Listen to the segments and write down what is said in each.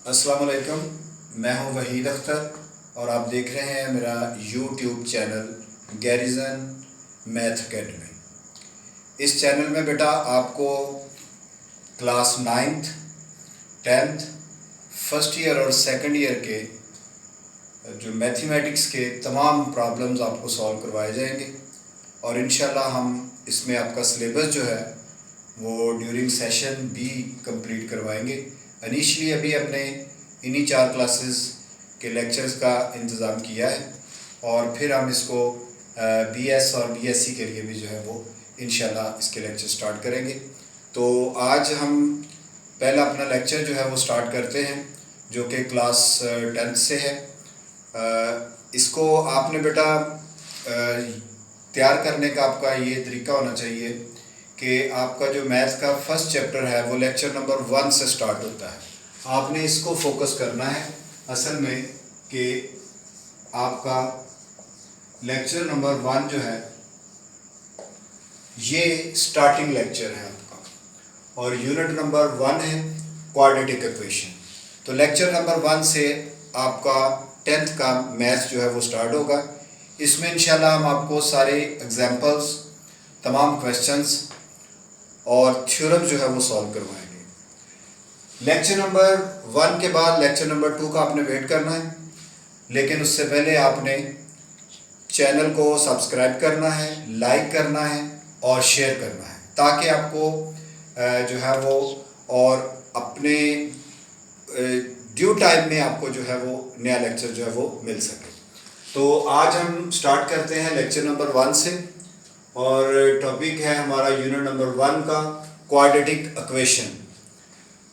अस्सलाम वालेकुम, मैं हूं वहीद अख्तर और आप देख रहे हैं मेरा YouTube channel garrison math academy. इस चैनल में बेटा आपको class 9th, 10th, first year और सेकंड ईयर के जो मैथमेटिक्स के तमाम प्रॉब्लम्स आपको सॉल्व करवाए जाएंगे और इंशाल्लाह हम इसमें आपका सिलेबस जो है वो ड्यूरिंग सेशन भी कंप्लीट करवाएंगे। इनिशियली अभी हमने इन्हीं 4 क्लासेस के लेक्चर्स का इंतज़ाम किया है और फिर हम इसको बीएस और बीएससी के लिए भी जो है वो इंशाल्लाह इसके लेक्चर स्टार्ट करेंगे। तो आज हम पहला अपना लेक्चर जो है वो स्टार्ट करते हैं जो कि क्लास 10th से है। इसको आपने बेटा तैयार करने का आपका ये तरीका होना चाहिए कि आपका जो मैथ का फर्स्ट चैप्टर है वो लेक्चर नंबर 1 से स्टार्ट होता है। आपने इसको फोकस करना है असल में कि आपका लेक्चर नंबर 1 जो है ये स्टार्टिंग लेक्चर है आपका और यूनिट नंबर 1 है क्वाड्रेटिक इक्वेशन। तो लेक्चर नंबर 1 से आपका 10th का मैथ जो है वो स्टार्ट होगा। इसमें इंशाल्लाह हम आपको सारे एग्जाम्पल्स, तमाम क्वेश्चंस और थ्योरम जो है वो सॉल्व करवाएंगे। लेक्चर नंबर 1 के बाद लेक्चर नंबर 2 का आपने वेट करना है, लेकिन उससे पहले आपने चैनल को सब्सक्राइब करना है, लाइक करना है और शेयर करना है ताकि आपको जो है वो और अपने ड्यू टाइम में आपको जो है वो नया लेक्चर जो है वो मिल सके। तो आज हम स्टार्ट करते हैं लेक्चर नंबर 1 से और टॉपिक है हमारा यूनिट नंबर 1 का क्वाड्रेटिक इक्वेशन।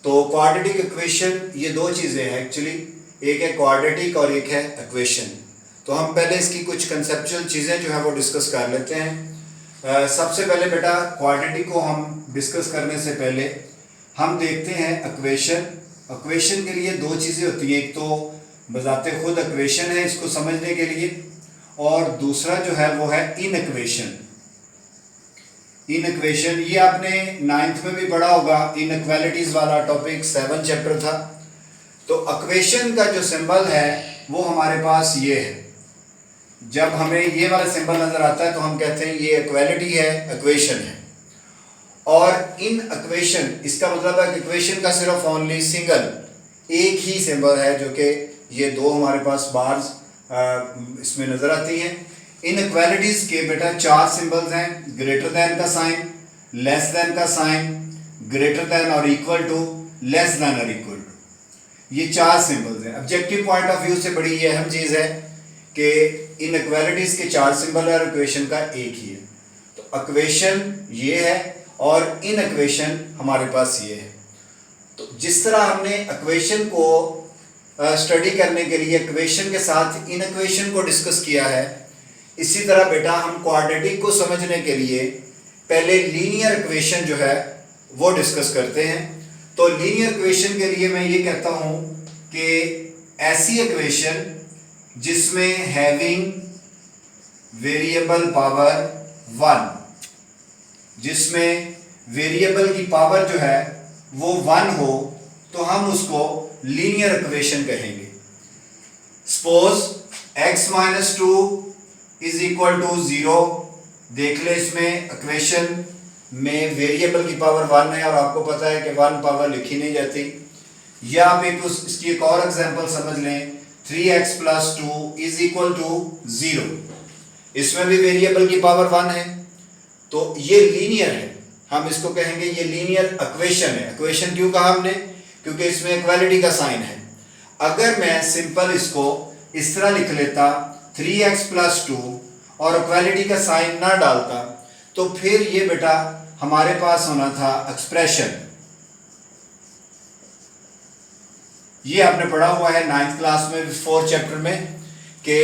तो क्वाड्रेटिक इक्वेशन ये दो चीज़ें हैं एक्चुअली, एक है क्वाड्रेटिक और एक है इक्वेशन। तो हम पहले इसकी कुछ कंसेप्चुअल चीज़ें जो है वो डिस्कस कर लेते हैं। सबसे पहले बेटा क्वाड्रेटिक को हम डिस्कस करने से पहले हम देखते हैं इक्वेशन। इक्वेशन के लिए दो चीज़ें होती हैं, एक तो बजाते खुद इक्वेशन है इसको समझने के लिए और दूसरा जो है वो है इनइक्वेशन। इनइक्वेशन ये आपने 9th में भी पढ़ा होगा, इनइक्वालिटीज वाला टॉपिक 7 चैप्टर था। तो इक्वेशन का जो सिंबल है वो हमारे पास ये है। जब हमें ये वाला सिंबल नजर आता है तो हम कहते हैं ये इक्वालिटी है, इक्वेशन है। और इन इक्वेशन इसका मतलब है कि इक्वेशन का सिर्फ ओनली सिंगल एक ही सिंबल है जो कि ये दो हमारे पास बार्स इसमें नजर आती हैं। इनइक्वालिटीज के बेटा 4 सिंबल्स हैं, ग्रेटर देन का साइन, लेस देन का साइन, ग्रेटर देन और इक्वल टू, लेस देन और इक्वल टू। ये 4 सिंबल्स हैं। ऑब्जेक्टिव पॉइंट ऑफ व्यू से बड़ी ये अहम चीज़ है कि इनइक्वालिटीज के 4 सिंबल है और इक्वेशन का एक ही है। तो इक्वेशन ये है और इनइक्वेशन हमारे पास ये है। तो जिस तरह हमने इक्वेशन को स्टडी करने के लिए इक्वेशन के साथ इनइक्वेशन को डिस्कस किया है, इसी तरह बेटा हम क्वाड्रेटिक को समझने के लिए पहले लीनियर इक्वेशन जो है वो डिस्कस करते हैं। तो लीनियर इक्वेशन के लिए मैं ये कहता हूं कि ऐसी इक्वेशन जिसमें हैविंग वेरिएबल पावर 1, जिसमें वेरिएबल की पावर जो है वो 1 हो तो हम उसको लीनियर इक्वेशन कहेंगे। Suppose x - 2 is equal to 0। देख ले इसमें इक्वेशन में वेरिएबल की पावर 1 है और आपको पता है कि 1 पावर लिखी नहीं जाती। या आप इसकी एक और एग्जांपल समझ लें, 3x + 2 इज इक्वल टू 0। इसमें भी वेरिएबल की पावर 1 है तो ये लीनियर है, हम इसको कहेंगे ये लीनियर इक्वेशन है। इक्वेशन क्यों कहा हमने? क्योंकि इसमें इक्वालिटी का साइन है। अगर मैं सिंपल इसको इस तरह लिख लेता 3x + 2 और इक्वालिटी का साइन ना डालता तो फिर ये बेटा हमारे पास होना था एक्सप्रेशन। ये आपने पढ़ा हुआ है 9th क्लास में 4th चैप्टर में कि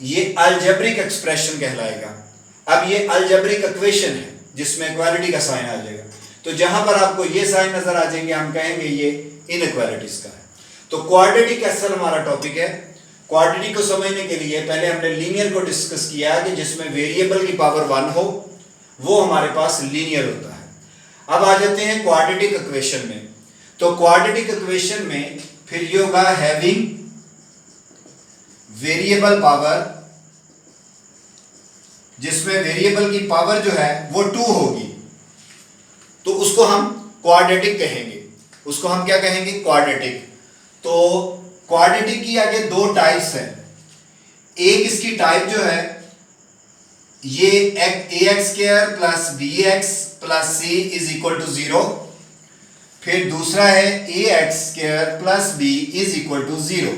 ये अलजेब्रिक एक्सप्रेशन कहलाएगा। अब ये अलजेब्रिक इक्वेशन है जिसमें इक्वालिटी का साइन आ जाएगा। तो जहां पर आपको ये साइन नजर आ जाएंगे हम कहेंगे ये इनइक्वालिटीज का है। तो क्वाड्रेटिक असल हमारा टॉपिक है। क्वाड्रेटिक को समझने के लिए पहले हमने लीनियर को डिस्कस किया कि जिसमें वेरिएबल की पावर 1 हो वो हमारे पास लीनियर होता है। अब आ जाते हैं क्वाड्रेटिक इक्वेशन में। तो क्वाड्रेटिक इक्वेशन में फिर ये होगा हैविंग वेरिएबल पावर, जिसमें वेरिएबल की पावर जो है वो 2 होगी, तो उसको हम क्वाड्रेटिक कहेंगे। उसको हम क्या कहेंगे? क्वाड्रेटिक। तो क्वाड्रेटिक की आगे 2 टाइप्स हैं। एक इसकी टाइप जो है ये ax² plus bx plus c is equal to 0। फिर दूसरा है ax² plus b is equal to 0,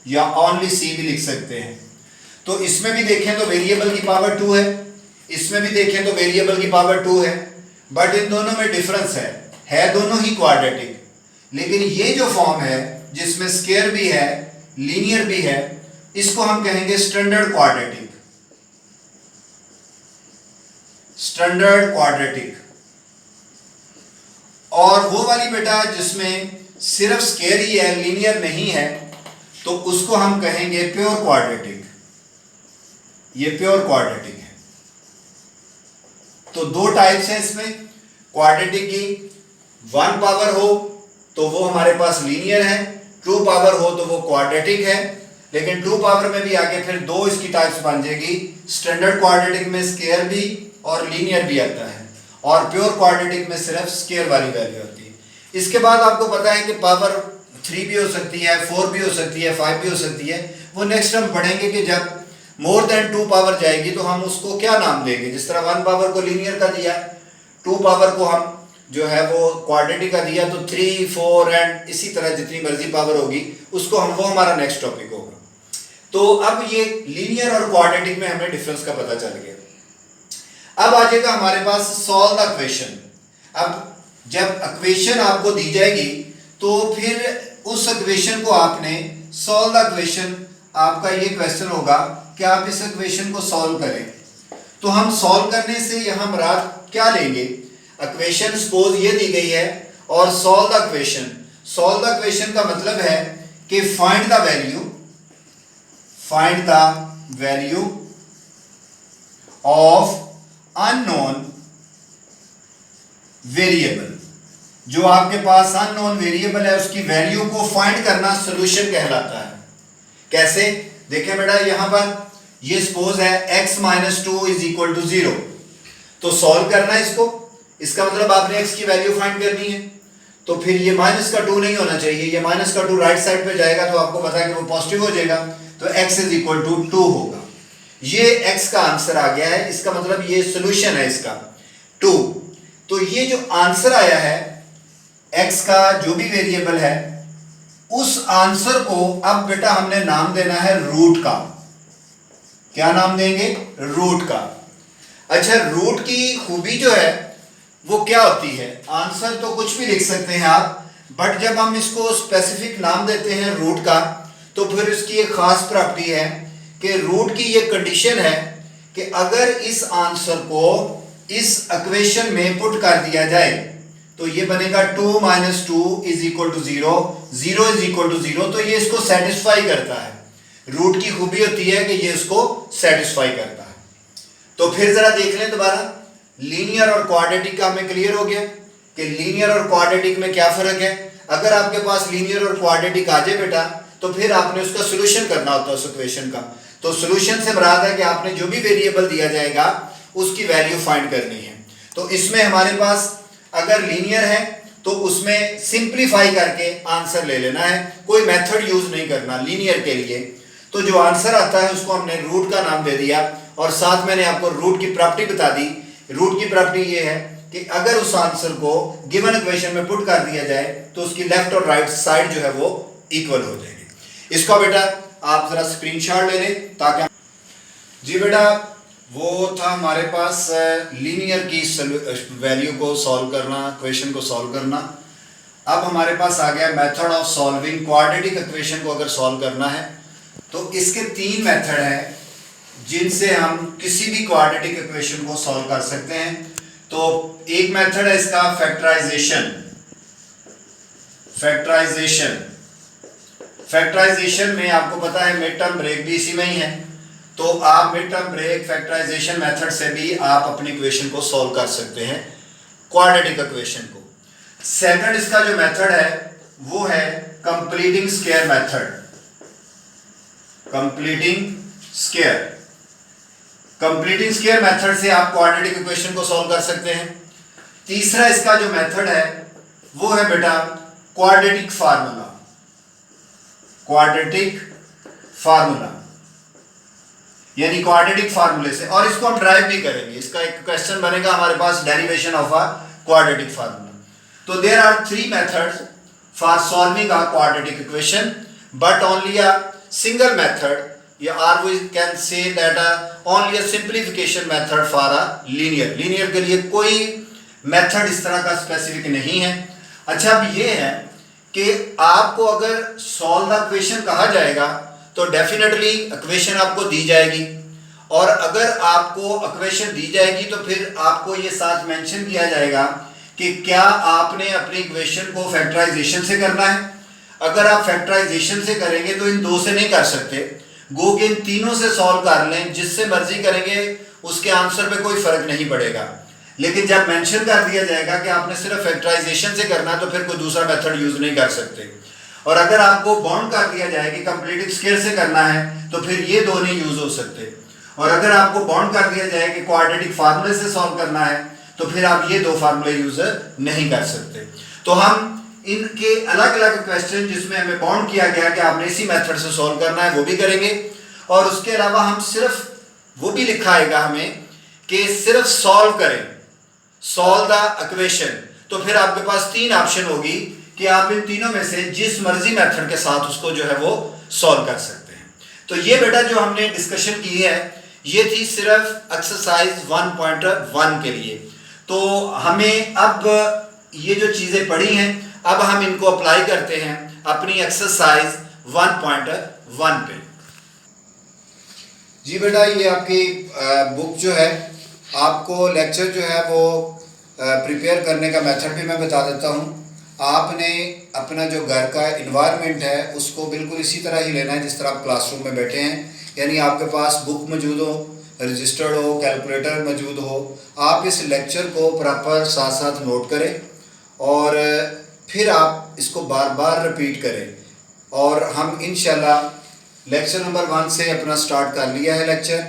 या ओनली c भी लिख सकते हैं। तो इसमें भी देखें तो वेरिएबल की पावर 2 है, इसमें भी देखें तो वेरिएबल की पावर 2 है, बट इन दोनों में डिफरेंस है दोनों ही क्वाड्रेटिक। लेकिन ये जो फॉर्म है जिसमें स्क्वायर भी है लीनियर भी है, इसको हम कहेंगे स्टैंडर्ड क्वाड्रेटिक। Standard quadratic. और वो वाली बेटा जिसमें सिर्फ स्क्वायर ही है लीनियर नहीं है, तो उसको हम कहेंगे प्योर क्वाड्रेटिक। ये प्योर क्वाड्रेटिक है। तो 2 टाइप्स हैं इसमें क्वाड्रेटिक की। 1 पावर हो तो वो हमारे पास लीनियर है, 2 पावर हो तो वो क्वाड्रेटिक है। लेकिन 2 पावर में भी आगे फिर 2 इसकी टाइप्स बन जाएगी। स्टैंडर्ड क्वाड्रेटिक में स्क्वायर भी और लीनियर भी आता है, और प्योर क्वाड्रेटिक में सिर्फ स्क्वायर वाली वैल्यू आती है। इसके बाद आपको पता है कि पावर 3 भी हो सकती है, 4 भी हो सकती है, 5 भी हो सकती है। वो नेक्स्ट हम पढ़ेंगे कि जब मोर देन 2 पावर जाएगी तो हम उसको क्या नाम देंगे। जिस तरह 1 पावर को लीनियर का दिया, 2 पावर को हम जो है वो क्वाड्रेटिक का दिया, तो 3, 4 एंड इसी तरह जितनी मर्जी पावर होगी उसको हम, वो हमारा नेक्स्ट टॉपिक होगा। तो अब ये लीनियर और क्वाड्रेटिक में हमें डिफरेंस का पता चल गया। अब आ जाएगा हमारे पास सॉल्व द इक्वेशन। अब जब इक्वेशन आपको दी जाएगी तो फिर उस इक्वेशन को आपने सॉल्व द इक्वेशन, आपका ये क्वेश्चन होगा कि आप इस इक्वेशन को सॉल्व करें। तो हम सॉल्व करने से यहां मुराद क्या लेंगे? इक्वेशन सपोज ये दी गई है और solve the equation. Solve the equation का मतलब है कि find the value of unknown variable. जो आपके पास अननोन वेरिएबल है उसकी वैल्यू को फाइंड करना सॉल्यूशन कहलाता है। कैसे? देखें बेटा, यहां पर ये सपोज है x - 2 इज इक्वल टू 0। तो सॉल्व करना है इसको, इसका मतलब आपने x की वैल्यू फाइंड करनी है। तो फिर ये -2 नहीं होना चाहिए, ये -2 राइट साइड पे जाएगा तो आपको पता है कि वो पॉजिटिव हो जाएगा, तो x इज इक्वल टू 2 होगा। ये x का आंसर आ गया है, इसका मतलब ये सोल्यूशन है इसका 2। तो ये जो आंसर आया है x का जो भी वेरिएबल है, उस आंसर को अब बेटा हमने नाम देना है रूट का। क्या नाम देंगे? रूट का। अच्छा, रूट की खूबी जो है वो क्या होती है? आंसर तो कुछ भी लिख सकते हैं आप, बट जब हम इसको स्पेसिफिक नाम देते हैं रूट का, तो फिर इसकी एक खास प्रॉपर्टी है कि रूट की ये कंडीशन है कि अगर इस आंसर को इस इक्वेशन में पुट कर दिया जाए तो ये बनेगा 2 - 2 is equal to 0, 0 is equal to 0। तो ये इसको सेटिस्फाई करता है। रूट की खूबी होती है कि ये इसको सेटिस्फाई करता है। तो फिर जरा देख लें दोबारा, लीनियर और क्वाड्रेटिक का हमें क्लियर हो गया कि लीनियर और क्वाड्रेटिक में क्या फर्क है। अगर आपके पास लीनियर और क्वाड्रेटिक आ जाए बेटा, तो फिर आपने उसका सोल्यूशन करना होता है उस इक्वेशन का। तो सोल्यूशन से मुराद है कि आपने जो भी वेरिएबल दिया जाएगा उसकी वैल्यू फाइंड करनी है। तो इसमें हमारे पास अगर लीनियर है तो उसमें सिंप्लीफाई करके आंसर ले लेना है, कोई मेथड यूज नहीं करना लीनियर के लिए। तो जो आंसर आता है उसको हमने रूट का नाम दे दिया, और साथ मैंने आपको रूट की प्रॉपर्टी बता दी। रूट की प्रॉपर्टी ये है कि अगर उस आंसर को गिवन इक्वेशन में पुट कर दिया जाए तो उसकी लेफ्ट और राइट साइड जो है वो इक्वल हो जाएगी। इसको बेटा आप जरा स्क्रीनशॉट ले लें ताकि जी बेटा, वो था हमारे पास लीनियर की वैल्यू को सॉल्व करना, इक्वेशन को सॉल्व करना। अब हमारे पास आ गया method of solving quadratic equation को अगर सॉल्व करना है तो इसके 3 मेथड हैं जिनसे हम किसी भी क्वाड्रेटिक इक्वेशन को सॉल्व कर सकते हैं। तो एक मेथड है इसका फैक्टराइजेशन। फैक्टराइजेशन में आपको पता है मिड टर्म ब्रेक भी इसी में ही है, तो आप mid term break factorization method से भी आप अपनी इक्वेशन को सॉल्व कर सकते हैं, क्वाड्रेटिक इक्वेशन को। सेकंड इसका जो मेथड है वो है completing square method, completing square. Completing square method से आप क्वाड्रेटिक इक्वेशन को सॉल्व कर सकते हैं। तीसरा इसका जो मेथड है वो है बेटा क्वाड्रेटिक फार्मूला, क्वाड्रेटिक फार्मूला यानी क्वाड्रेटिक फार्मूले से, और इसको हम ड्राइव भी करेंगे। इसका एक क्वेश्चन बनेगा हमारे पास, derivation of a quadratic formula. तो there are 3 methods for solving a quadratic equation, but only a single method, or we can say that only a simplification method for a linear के लिए कोई method इस तरह का specific नहीं है। अच्छा, अब ये है कि आपको अगर सॉल्व द इक्वेशन कहा जाएगा तो डेफिनेटली इक्वेशन आपको दी जाएगी, और अगर आपको इक्वेशन दी जाएगी तो फिर आपको ये साथ मेंशन किया जाएगा कि क्या आपने अपनी इक्वेशन को फैक्टराइजेशन से करना है। अगर आप फैक्टराइजेशन से करेंगे तो इन दो से नहीं कर सकते, गो के इन तीनों से सॉल्व कर लें, जिससे मर्जी करेंगे उसके आंसर पे कोई फर्क नहीं पड़ेगा। लेकिन जब मेंशन कर दिया जाएगा कि आपने सिर्फ फैक्टराइजेशन से करना है तो फिर कोई दूसरा मेथड यूज नहीं कर सकते। और अगर आपको बाउंड कर दिया जाए कि कंप्लीटिंग स्क्वायर से करना है तो फिर ये दो नहीं यूज हो सकते। और अगर आपको बाउंड कर दिया जाए कि क्वाड्रेटिक फार्मूले से सॉल्व करना है तो फिर आप ये दो फार्मूले यूज नहीं कर सकते। तो हम इनके अलग अलग क्वेश्चन जिसमें हमें बाउंड किया गया कि आपने इसी मेथड से सॉल्व करना है वो भी करेंगे, और उसके अलावा हम सिर्फ वो भी लिखा आएगा हमें कि सिर्फ सॉल्व करें, सॉल्व द इक्वेशन। तो फिर आपके पास 3 ऑप्शन होगी कि आप इन तीनों में से जिस मर्जी मेथड के साथ उसको जो है वो सॉल्व कर सकते हैं। तो ये बेटा जो हमने डिस्कशन की है ये थी सिर्फ एक्सरसाइज 1.1 के लिए। तो हमें अब ये जो चीजें पढ़ी हैं अब हम इनको अप्लाई करते हैं अपनी एक्सरसाइज 1.1 पे। जी बेटा, ये आपकी बुक जो है, आपको लेक्चर जो है वो प्रिपेयर करने का मेथड भी मैं बता देता हूँ। आपने अपना जो घर का इन्वायरमेंट है उसको बिल्कुल इसी तरह ही लेना है जिस तरह आप क्लासरूम में बैठे हैं, यानी आपके पास बुक मौजूद हो, रजिस्टर्ड हो, कैलकुलेटर मौजूद हो। आप इस लेक्चर को प्रॉपर साथ साथ नोट करें और फिर आप इसको बार बार रिपीट करें, और हम इंशाल्लाह लेक्चर नंबर 1 से अपना स्टार्ट कर लिया है लेक्चर,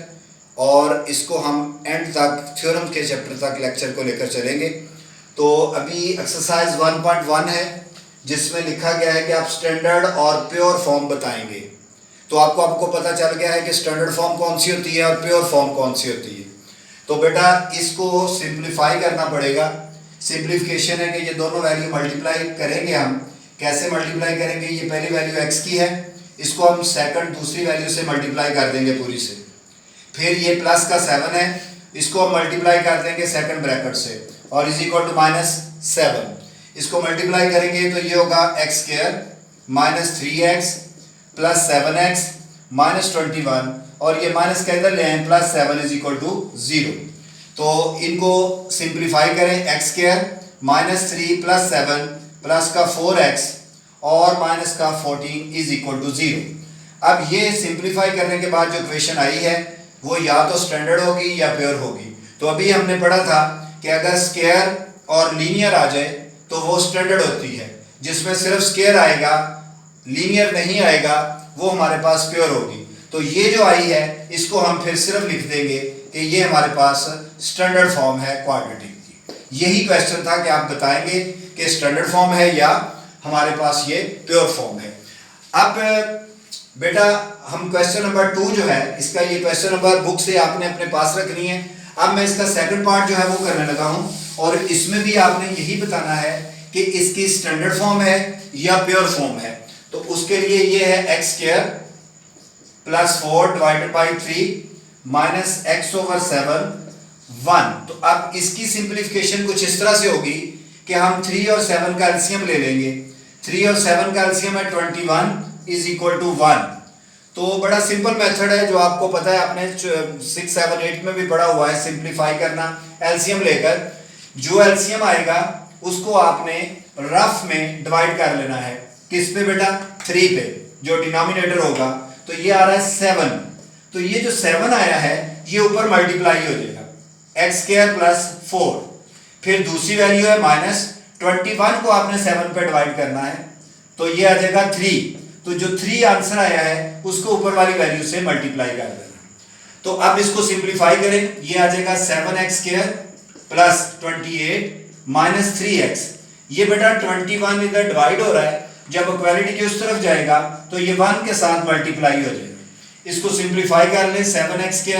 और इसको हम एंड तक थ्योरम के चैप्टर तक लेक्चर को लेकर चलेंगे। तो अभी एक्सरसाइज 1.1 है जिसमें लिखा गया है कि आप स्टैंडर्ड और प्योर फॉर्म बताएंगे। तो आपको पता चल गया है कि स्टैंडर्ड फॉर्म कौन सी होती है और प्योर फॉर्म कौन सी होती है। तो बेटा इसको सिंप्लीफाई करना पड़ेगा। सिंप्लीफिकेशन है कि ये दोनों वैल्यू मल्टीप्लाई करेंगे। हम कैसे मल्टीप्लाई करेंगे? ये पहली वैल्यू x की है, इसको हम सेकंड दूसरी वैल्यू से मल्टीप्लाई कर देंगे पूरी से। फिर ये प्लस का 7 है, इसको हम मल्टीप्लाई कर देंगे सेकंड ब्रैकेट से, और इज इक्वल टू -7। इसको मल्टीप्लाई करेंगे तो ये होगा x square minus 3x plus 7x minus 21, और ये माइनस के अंदर ले आए प्लस 7 इज इक्वल टू 0। तो इनको सिंप्लीफाई करें, x square minus 3 plus 7 plus का 4x और माइनस का 14 इज इक्वल टू 0। अब ये सिंप्लीफाई करने के बाद जो इक्वेशन आई है वो या तो स्टैंडर्ड होगी या प्योर होगी। तो अभी हमने पढ़ा था कि अगर स्क्वायर और लीनियर आ जाए तो वो स्टैंडर्ड होती है, जिसमें सिर्फ स्क्वायर आएगा लीनियर नहीं आएगा, वो हमारे पास प्योर होगी। तो ये जो आई है इसको हम फिर सिर्फ लिख देंगे कि ये हमारे पास स्टैंडर्ड फॉर्म है क्वाड्रेटिक की। यही क्वेश्चन था कि आप बताएंगे कि स्टैंडर्ड फॉर्म है या हमारे पास ये प्योर फॉर्म है। अब बेटा हम क्वेश्चन नंबर 2 जो है, इसका ये क्वेश्चन नंबर बुक से आपने अपने पास रखनी है। अब मैं इसका सेकंड पार्ट जो है वो करने लगा हूं, और इसमें भी आपने यही बताना है कि इसकी स्टैंडर्ड फॉर्म है या प्योर फॉर्म है। तो उसके लिए ये है x square plus 4 divided by 3 minus x over 7 1। तो अब इसकी सिंप्लीफिकेशन कुछ इस तरह से होगी कि हम 3 और 7 का एलसीएम ले लेंगे। 3 और 7 का एलसीएम है 21 इज इक्वल टू 1। तो बड़ा सिंपल मेथड है जो आपको पता है, आपने 6, 7, 8 में भी पढ़ा हुआ है, सिंप्लीफाई करना एलसीएम लेकर। जो एलसीएम आएगा उसको आपने रफ में डिवाइड कर लेना है। किस पे बेटा? 3 पे, जो डिनोमिनेटर होगा। तो ये आ रहा है 7, तो ये जो 7 आया है ये ऊपर मल्टीप्लाई हो जाएगा x स्क्वायर प्लस 4। फिर दूसरी वैल्यू है माइनस 21 को आपने 7 पे डिवाइड करना है, तो ये आ जाएगा 3। तो जो 3 आंसर आया है उसको ऊपर वाली वैल्यू से मल्टीप्लाई कर देना। तो अब इसको सिंप्लीफाई करें, ये आ जाएगा 7x² प्लस 28 माइनस 3x। ये बेटा 21 इधर डिवाइड हो रहा है, जब इक्वालिटी के उस तरफ जाएगा तो ये 1 के साथ मल्टीप्लाई हो जाएगा। इसको सिंप्लीफाई कर ले, 7x²,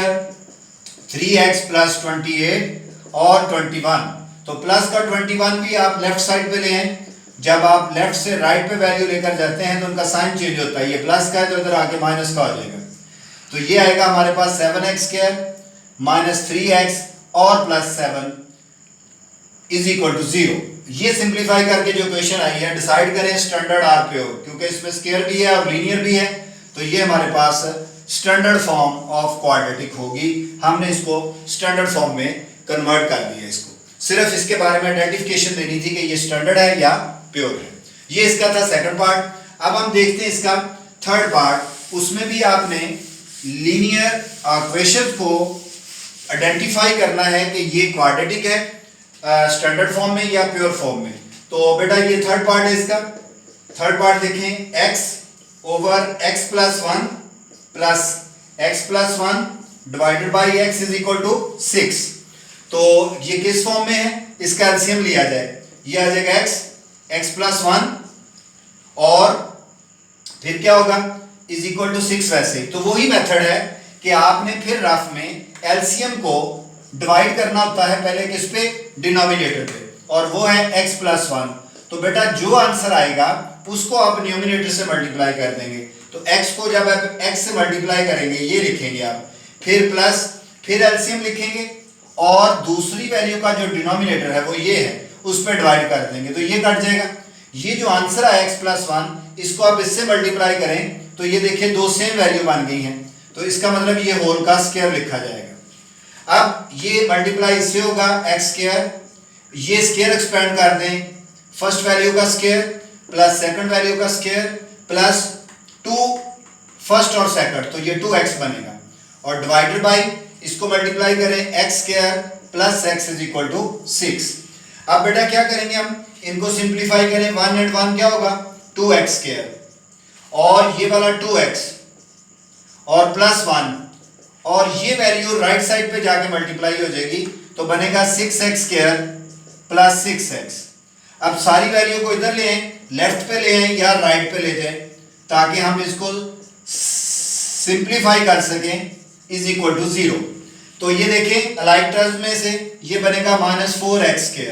3x प्लस 28 और 21। तो प्लस का 21 भी आप लेफ्ट साइड पे ले आए। जब आप लेफ्ट से राइट पे वैल्यू लेकर जाते हैं तो उनका साइन चेंज होता है, ये प्लस का है तो इधर आके माइनस का हो जाएगा। तो ये आएगा हमारे पास 7x² माइनस 3x और प्लस 7 इज इक्वल टू 0। ये सिंप्लीफाई करके जो क्वेश्चन आई है, डिसाइड करें स्टैंडर्ड आर प्योर, क्योंकि इसमें स्क्वायर भी है और लीनियर भी है, तो ये हमारे पास स्टैंडर्ड फॉर्म ऑफ क्वाड्रेटिक होगी। हमने इसको स्टैंडर्ड फॉर्म में कन्वर्ट कर दिया। इसको सिर्फ इसके बारे में आइडेंटिफिकेशन देनी थी कि ये स्टैंडर्ड है या प्योर है। ये इसका था सेकंड पार्ट। अब हम देखते हैं इसका थर्ड पार्ट। उसमें भी आपने लीनियर क्वेश्चन को आइडेंटिफाई करना है कि ये क्वाड्रेटिक है स्टैंडर्ड फॉर्म में या प्योर फॉर्म में। तो बेटा ये थर्ड पार्ट है इसका। थर्ड पार्ट देखें, x over x plus 1 plus x plus 1 divided by x is equal to 6। तो ये किस फॉर्म में है, इसका एलसीएम लिया जाए, ये आ जाएगा x प्लस 1 और फिर क्या होगा इज इक्वल टू 6। वैसे तो वही मेथड है कि आपने फिर रफ में एलसीएम को डिवाइड करना होता है पहले किस पे, डिनोमिनेटर पे, और वो है x प्लस 1। तो बेटा जो आंसर आएगा उसको आप न्यूमिनेटर से मल्टीप्लाई कर देंगे। तो x को जब आप x से मल्टीप्लाई करेंगे ये लिखेंगे आप, फिर प्लस, फिर एलसीएम लिखेंगे और दूसरी वैल्यू का जो डिनोमिनेटर है वो ये है, उस पर डिवाइड कर देंगे तो ये कट जाएगा। ये जो आंसर आया x प्लस 1, इसको आप इससे मल्टीप्लाई करें तो ये देखिए दो सेम वैल्यू बन गई हैं, तो इसका मतलब ये होल का स्क्वायर लिखा जाएगा। अब ये मल्टीप्लाई इससे होगा x², ये स्क्वायर एक्सपेंड कर दें, फर्स्ट वैल्यू का स्क्वायर प्लस सेकंड वैल्यू का स्क्वायर प्लस 2 फर्स्ट और सेकंड, तो ये 2x बनेगा, और डिवाइडेड बाई इसको मल्टीप्लाई करें x² plus x is equal to 6। अब बेटा क्या करेंगे हम, इनको सिंप्लीफाई करें, 1 एंड 1 क्या होगा 2x² और ये वाला 2x और प्लस 1 और ये वैल्यू राइट साइड पे जाके मल्टीप्लाई हो जाएगी तो बनेगा 6x² प्लस 6x। अब सारी वैल्यू को इधर ले आए, लेफ्ट पे ले आए या राइट पे ले जाए ताकि हम इसको सिंप्लीफाई कर सकें, इज इक्वल टू 0। तो ये देखें अलाइक टर्म्स में से ये बनेगा माइनस 4x²,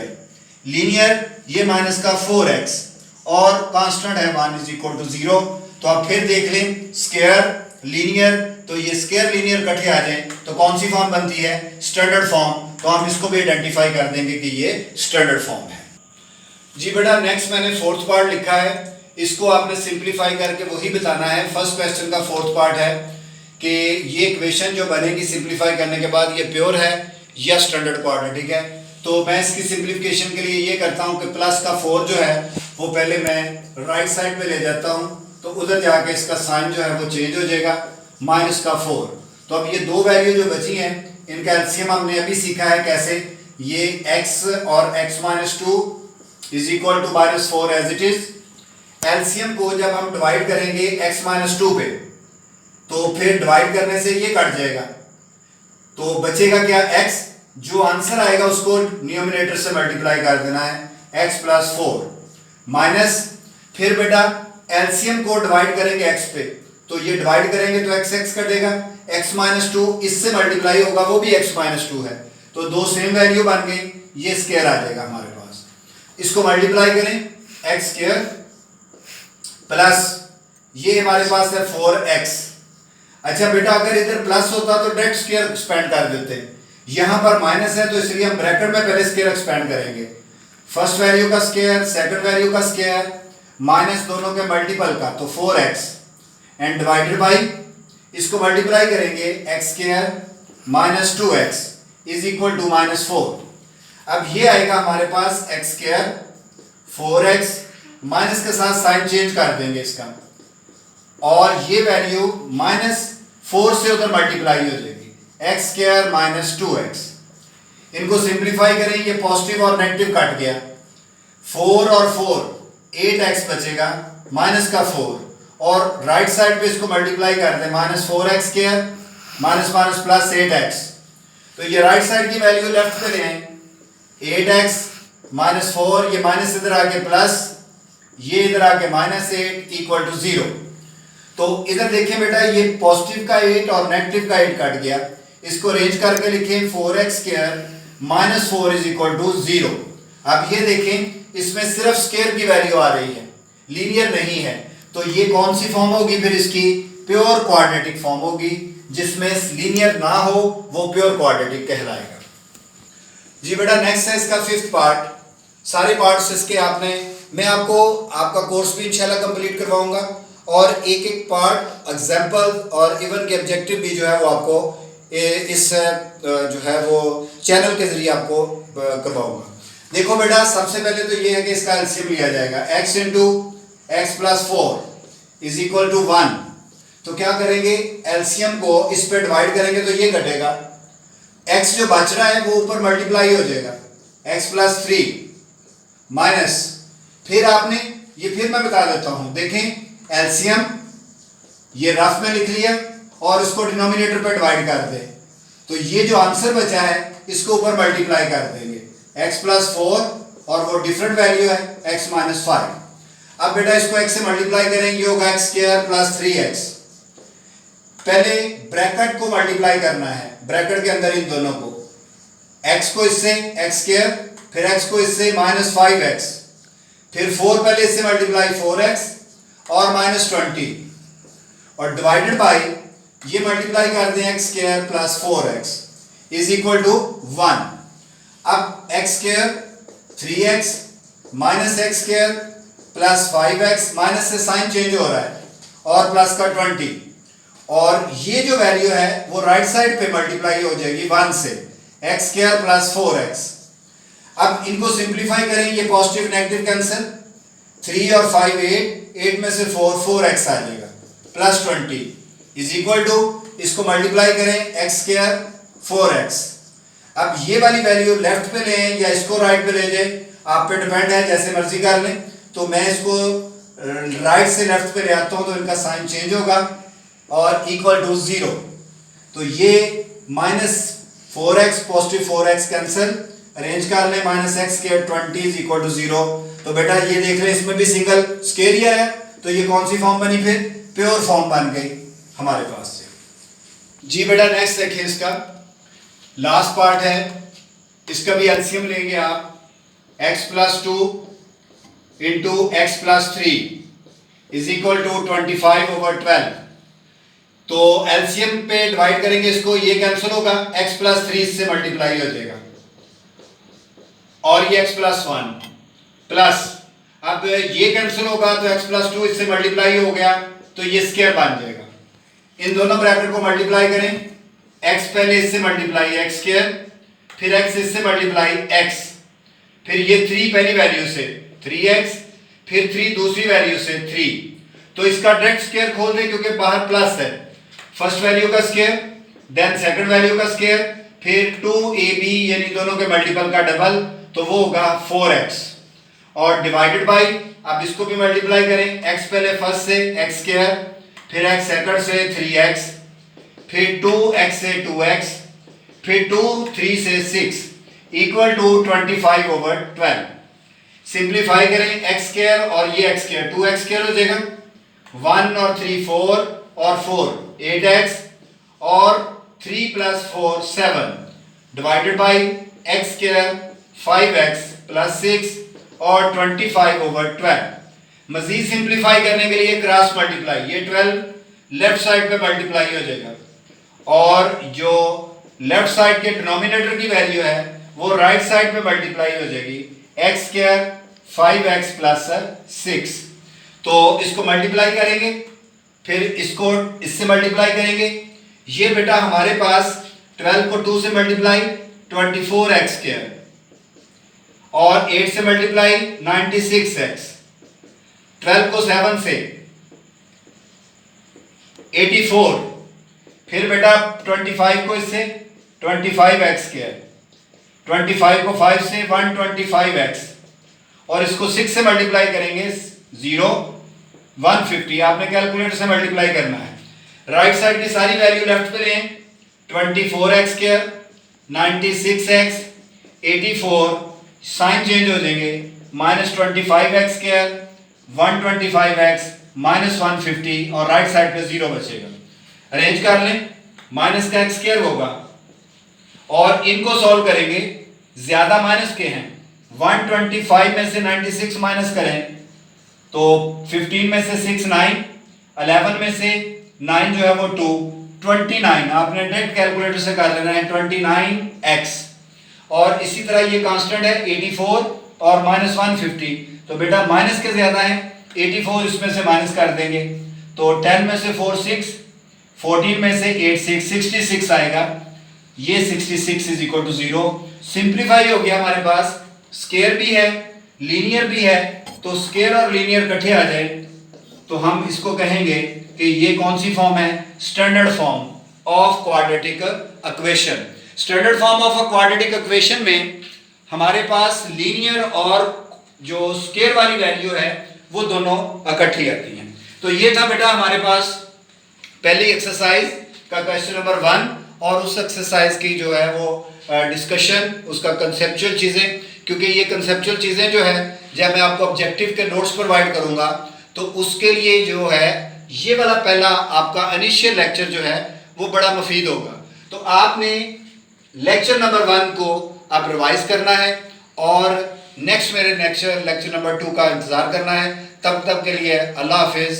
लीनियर ये माइनस का 4x और कांस्टेंट है 1 इज इक्वल टू 0। तो आप फिर देख लें स्क्वायर लीनियर, तो ये स्क्वायर लीनियर इकट्ठे आ जाए तो कौन सी फॉर्म बनती है, स्टैंडर्ड फॉर्म। तो हम इसको भी आइडेंटिफाई कर देंगे कि ये स्टैंडर्ड फॉर्म है। जी बेटा नेक्स्ट मैंने फोर्थ पार्ट लिखा है, इसको आपने सिंप्लीफाई करके वही बताना है। फर्स्ट क्वेश्चन का फोर्थ पार्ट है कि ये इक्वेशन जो बनेगी सिंप्लीफाई करने के बाद ये प्योर है या स्टैंडर्ड क्वाड्रेटिक है। तो मैं इसकी सिंप्लीफिकेशन के लिए ये करता हूँ कि प्लस का 4 जो है वो पहले मैं राइट साइड पे ले जाता हूँ, तो उधर जाके इसका साइन जो है वो चेंज हो जाएगा, माइनस का 4। तो अब ये दो वैल्यू जो बची हैं इनका एलसीएम हमने अभी सीखा है कैसे, ये x और x minus 2 is equal to minus 4 as it is. LCM को जब हम डिवाइड करेंगे x माइनस 2 पे तो फिर डिवाइड करने से ये कट जाएगा, तो बचेगा क्या x, जो आंसर आएगा उसको न्यूमिनेटर से मल्टीप्लाई कर देना है x प्लस 4 माइनस, फिर बेटा एलसीएम को डिवाइड करेंगे x पे तो ये डिवाइड करेंगे तो x कटेगा, x माइनस 2 इससे मल्टीप्लाई होगा वो भी x माइनस 2 है, तो दो सेम वैल्यू बन गई, ये स्क्वायर आ जाएगा हमारे पास। इसको मल्टीप्लाई करें x² प्लस ये हमारे पास है 4x। अच्छा बेटा अगर इधर प्लस होता तो डायरेक्ट स्क्वायर एक्सपेंड कर देते, यहां पर माइनस है तो इसलिए हम ब्रैकेट में पहले स्क्वायर एक्सपेंड करेंगे, फर्स्ट वैल्यू का स्क्वायर सेकंड वैल्यू का स्क्वायर माइनस दोनों के मल्टीपल का, तो 4x एंड डिवाइडेड बाई इसको मल्टीप्लाई करेंगे x² minus 2x is equal to minus 4। अब ये आएगा हमारे पास x² 4x माइनस के साथ साइन चेंज कर देंगे इसका, और ये वैल्यू माइनस 4 से उधर मल्टीप्लाई हो जाएगी, x² माइनस 2x। इनको सिंप्लीफाई करें, ये पॉजिटिव और नेगेटिव कट गया, 4 और 4 8x बचेगा माइनस का 4 और राइट साइड पे इसको मल्टीप्लाई करते हैं -4x² minus minus plus 8x। तो ये राइट साइड की वैल्यू लेफ्ट पे ले आए 8x -4, ये माइनस इधर आके प्लस, ये इधर आके -8 इक्वल टू 0। तो इधर देखिए बेटा ये पॉजिटिव का 8 और नेगेटिव का 8 कट गया, इसको अरेंज करके लिखें 4x² -4 इज इक्वल टू 0। अब ये देखें इसमें सिर्फ स्क्वायर की वैल्यू आ रही है, लीनियर नहीं है, तो ये कौन सी फॉर्म होगी फिर इसकी? प्योर क्वाड्रेटिक फॉर्म होगी, जिसमें लीनियर ना हो वो प्योर क्वाड्रेटिक कहलाएगा। जी बेटा नेक्स्ट है इसका 5th पार्ट। सारे पार्ट्स इसके मैं आपको आपका कोर्स भी इंशाल्लाह कंप्लीट करवाऊंगा और एक एक पार्ट एग्जाम्पल और इवन के ऑब्जेक्टिव भी जो है वो आपको इस जो है वो चैनल के जरिए आपको करवाऊंगा। देखो बेटा सबसे पहले तो ये है कि इसका एलसीएम लिया जाएगा x into x plus 4 is equal to 1। तो क्या करेंगे, एलसीएम को इस पे डिवाइड करेंगे तो ये घटेगा, x जो बच रहा है वो ऊपर मल्टीप्लाई हो जाएगा x प्लस 3 माइनस, फिर आपने ये फिर मैं बता देता हूं, देखें एलसीएम ये रफ में लिख लिया और इसको डिनोमिनेटर पे डिवाइड कर दे, तो ये जो आंसर बचा है इसको ऊपर मल्टीप्लाई कर देंगे x प्लस 4 और वो डिफरेंट वैल्यू है x माइनस 5। अब बेटा इसको x से मल्टीप्लाई करेंगे, ये होगा x² प्लस 3x। पहले ब्रैकेट को मल्टीप्लाई करना है, ब्रैकेट के अंदर इन दोनों को, x को इससे x², फिर x को इससे -5x, फिर 4 पहले इससे मल्टीप्लाई 4x और -20 और डिवाइडेड बाय ये मल्टीप्लाई कर दें x² plus 4x is equal to 1। अब x² 3x minus x² plus 5x, minus से साइन चेंज हो रहा है और प्लस का 20 और ये जो वैल्यू है वो राइट साइड पे मल्टीप्लाई हो जाएगी 1 से, x² प्लस 4x। अब इनको सिंप्लीफाई करें, ये पॉजिटिव नेगेटिव कैंसिल, 3 और 5 8 में से 4x आ जाएगा प्लस 20 इज इक्वल टू, इसको मल्टीप्लाई करें x² 4x। अब ये वाली वैल्यू लेफ्ट पे लें या इसको राइट पे ले जाए, आप पे डिपेंड है, जैसे मर्जी कर लें। तो मैं इसको राइट से लेफ्ट पे ले आता हूं तो इनका साइन चेंज होगा और इक्वल टू 0। तो ये -4x positive 4x cancel, arrange कर लें -x² 20 इज इक्वल टू 0। तो बेटा ये देख रहे हैं इसमें भी सिंगल स्क्वायर ही आया, तो ये कौन सी फॉर्म बनी, फिर प्योर फॉर्म बन गई हमारे पास से। जी बेटा नेक्स्ट देखिए इसका लास्ट पार्ट है, इसका भी एलसीएम लेंगे आप, x plus 2 into x plus 3 is equal to 25/12। तो एलसीएम पे डिवाइड करेंगे इसको, ये कैंसिल होगा, x प्लस 3 इससे मल्टीप्लाई हो जाएगा और ये x प्लस 1 प्लस, अब ये कैंसिल होगा तो x प्लस 2 इससे मल्टीप्लाई हो गया तो ये स्क्वायर बन जाएगा। इन दोनों ब्रैकेट को मल्टीप्लाई करें, x पहले इससे मल्टीप्लाई x², फिर x इससे मल्टीप्लाई x, फिर ये 3 पहली वैल्यू से 3x, फिर 3 दूसरी वैल्यू से 3। तो इसका डायरेक्ट स्क्वायर खोल दें क्योंकि बाहर प्लस है, फर्स्ट वैल्यू का स्क्वायर देन सेकंड वैल्यू का स्क्वायर, फिर 2ab यानी दोनों के मल्टीपल का डबल, तो वो होगा 4x और डिवाइडेड बाय, अब इसको भी मल्टीप्लाई करें, x पहले फर्स्ट से x², फिर x सेकंड से 3x, फिर 2x से 2x, फिर 2 3 से 6 इक्वल टू 25/12। सिंप्लीफाई करें x² और ये x², 2x² हो जाएगा, 1 और 3 4 और 4 8x और 3 plus 4 7 divided by x² 5x plus 6 और 25/12। मजीद सिंप्लीफाई करने के लिए क्रॉस मल्टीप्लाई, ये 12 लेफ्ट साइड पे मल्टीप्लाई हो जाएगा और जो लेफ्ट साइड के डिनोमिनेटर की वैल्यू है वो राइट साइड पे मल्टीप्लाई हो जाएगी, x² 5x प्लस 6। तो इसको मल्टीप्लाई करेंगे, फिर इसको इससे मल्टीप्लाई करेंगे, ये बेटा हमारे पास 12 को 2 से मल्टीप्लाई 24x² और 8 से मल्टीप्लाई 96x, 12 को 7 से 84, फिर बेटा 25 को इससे 25x², 25 को 5 से 125x और इसको 6 से मल्टीप्लाई करेंगे 0 150 आपने कैलकुलेटर से मल्टीप्लाई करना है। राइट साइड की सारी वैल्यू लेफ्ट पे लें, 24x², 96x, 84, साइन चेंज हो जाएंगे, -25x², 125x, -150 और राइट साइड पे 0 बचेगा। अरेंज कर लें, माइनस का x² होगा और इनको सॉल्व करेंगे, ज्यादा माइनस के हैं, 125 में से 96 माइनस करें तो 15 में से 6 9, 11 में से 9 जो है वो 2, 29 आपने डायरेक्ट कैलकुलेटर से कर लेना है, 29x और इसी तरह ये कांस्टेंट है 84 और -150, तो बेटा माइनस के ज्यादा है, 84 इसमें से माइनस कर देंगे तो 10 में से 4 6, 14 में से 8 6, 66 आएगा, ये 66 इज इक्वल टू 0। सिंप्लीफाई हो गया हमारे पास, स्केयर भी है लीनियर भी है, तो स्केयर और लीनियर इकट्ठे आ जाए तो हम इसको कहेंगे कि ये कौन सी फॉर्म है, standard form of quadratic equation. Standard form of a quadratic equation में हमारे पास लीनियर और जो स्केयर वाली वैल्यू है वो दोनों इकट्ठी आती हैं। तो ये था बेटा हमारे पास पहली एक्सरसाइज का क्वेश्चन नंबर 1 और उस एक्सरसाइज की जो है वो डिस्कशन, उसका कंसेप्चुअल चीजें, क्योंकि ये कंसेप्चुअल चीजें जो है जब मैं आपको ऑब्जेक्टिव के नोट्स प्रोवाइड करूंगा तो उसके लिए जो है ये वाला पहला आपका इनिशियल लेक्चर जो है वो बड़ा मुफीद होगा। तो आपने लेक्चर नंबर 1 को आप रिवाइज करना है और नेक्स्ट मेरे लेक्चर नंबर 2 का इंतजार करना है। तब तक के लिए अल्लाह हाफिज।